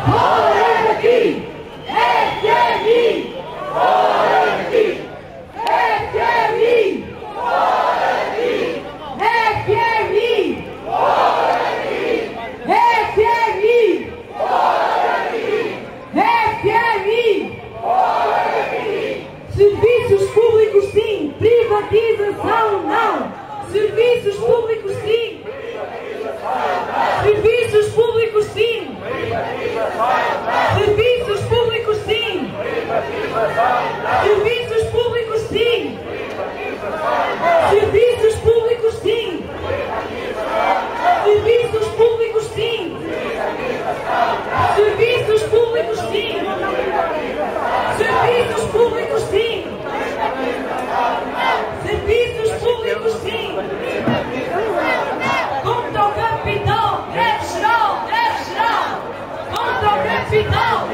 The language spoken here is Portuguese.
Fora daqui! FMI! Fora daqui! FMI! Fora daqui! FMI! Fora daqui! FMI! Fora daqui! FMI! Fora daqui! Serviços públicos sim, privatização não! Serviços públicos sim! Serviços públicos sim! Serviços públicos sim! Serviços públicos sim! Serviços públicos sim! Serviços públicos sim! Serviços públicos sim! Serviços públicos sim! Serviços públicos sim! Contra o capital, greve geral! Contra o capital!